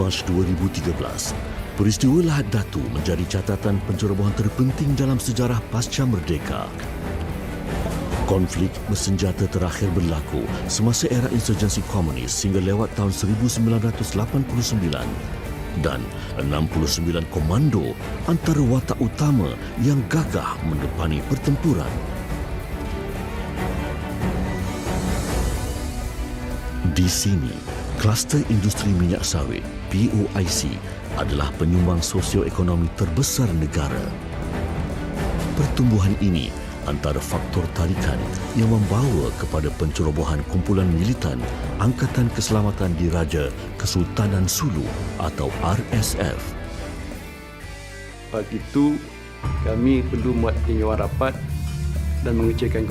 Mac 2013, peristiwa Lahad Datu menjadi catatan pencerobohan terpenting dalam sejarah pasca merdeka. Konflik bersenjata terakhir berlaku semasa era insurgensi komunis hingga lewat tahun 1989 dan 69 komando antara watak utama yang gagah mendepani pertempuran. Di sini, kluster industri minyak sawit POIC adalah penyumbang sosioekonomi terbesar negara. Pertumbuhan ini antara faktor tarikan yang membawa kepada pencerobohan kumpulan militan Angkatan Keselamatan Diraja Kesultanan Sulu atau RSF. Pagi itu, kami perlu buat tinjauan rapat dan mengecekkan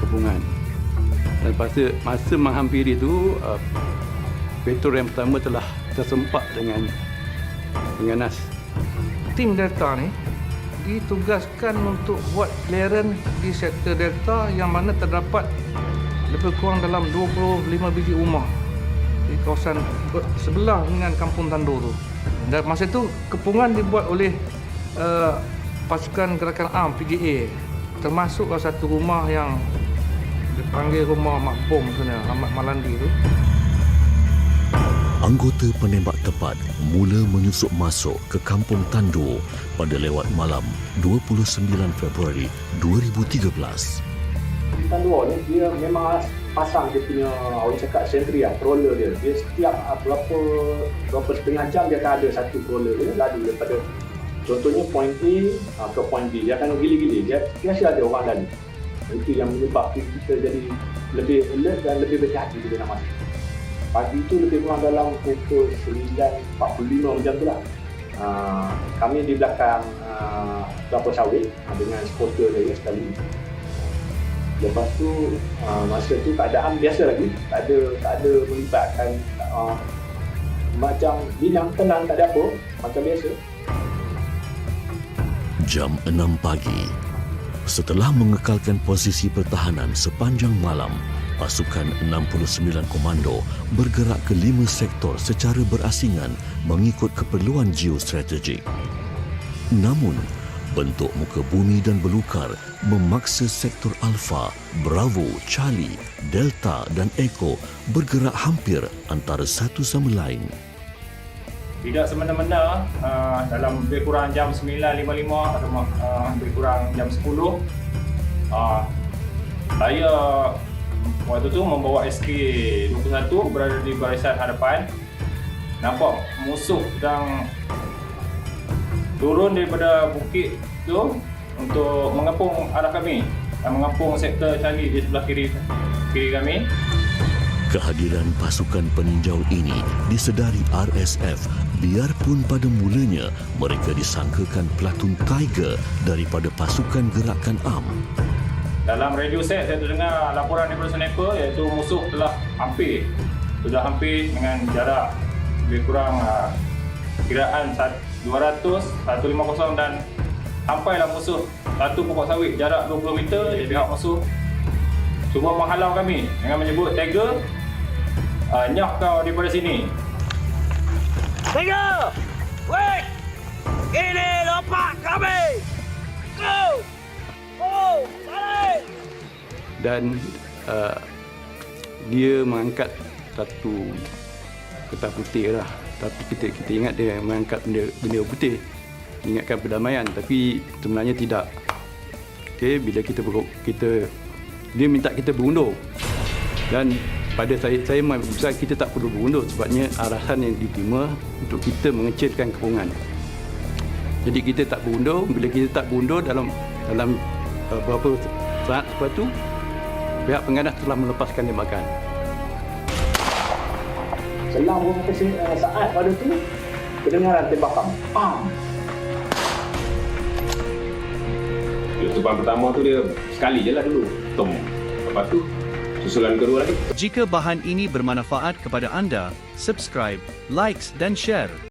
kebungan. Dan masa menghampiri itu, petrol yang pertama telah tersempak dengan nas. Tim Delta ni ditugaskan untuk buat clearance di sektor Delta yang mana terdapat lebih kurang dalam 25 biji rumah di kawasan sebelah dengan Kampung Tandur tu. Dan masa itu kepungan dibuat oleh pasukan gerakan AM PGA, termasuk satu rumah yang dipanggil rumah Mak Bom sebenarnya, Ahmad Malandi tu. Anggota penembak tepat mula menyusup masuk ke Kampung Tandur pada lewat malam 29 Februari 2013. Tandur ni dia memang pasang dia punya, orang cakap sentry crawler dia. Dia setiap berapa setengah jam dia akan ada satu crawler dia lalu daripada contohnya point A ke point B. Dia akan gili-gili. Dia biasa ada orang lalu. Itu yang menyebabkan kita jadi lebih alert dan lebih berhati bila nak masuk. Pagi itu lebih kurang dalam pukul 9.45 macam tu lah. Kami di belakang kelapa sawit dengan spotter dia sekali. Lepas tu masa tu keadaan biasa lagi, tak ada melibatkan macam bilang tenang, tak ada apa, macam biasa. Jam 6 pagi. Setelah mengekalkan posisi pertahanan sepanjang malam, pasukan 69 komando bergerak ke 5 sektor secara berasingan mengikut keperluan geostrategik. Namun, bentuk muka bumi dan belukar memaksa sektor Alpha, Bravo, Charlie, Delta dan Echo bergerak hampir antara satu sama lain. Tidak semena-mena dalam lebih kurang jam 9.55 atau lebih kurang jam 10 saya waktu tu membawa SK-21 berada di barisan hadapan. Nampak musuh sedang turun daripada bukit tu untuk mengepung arah kami dan mengepung sektor Charlie di sebelah kiri kami. Kehadiran pasukan peninjau ini disedari RSF biarpun pada mulanya mereka disangkakan pelatun Tiger daripada pasukan gerakan AM. Dalam radio set saya terdengar laporan daripada sniper iaitu musuh sudah hampir dengan jarak lebih kurang kiraan 200, 150 dan sampailah musuh satu pokok sawit jarak 20 meter. Jadi pihak musuh cuba menghalau kami dengan menyebut Tiger, nyah kau daripada sini. Tiger! Wait! Ini lompat kami! Go! Oh! Balik! Dan dia mengangkat satu kertas putih lah. Tapi kita ingat dia mengangkat bendera putih, ingatkan perdamaian, tapi sebenarnya tidak. Okey, bila dia minta kita berundur. Dan pada saya kita tak perlu berundur sebabnya arahan yang diterima untuk kita mengecilkan kepungan. Jadi kita tak berundur. Bila kita tak berundur dalam beberapa saat lepas tu, pihak penganas telah melepaskan tembakan. Selang beberapa saat pada tu, kedengaran tembakan. Pam! Letupan pertama tu dia sekali je lah dulu. Tom. Lepas tu, susulan kedua lagi. Jika bahan ini bermanfaat kepada anda, subscribe, likes dan share.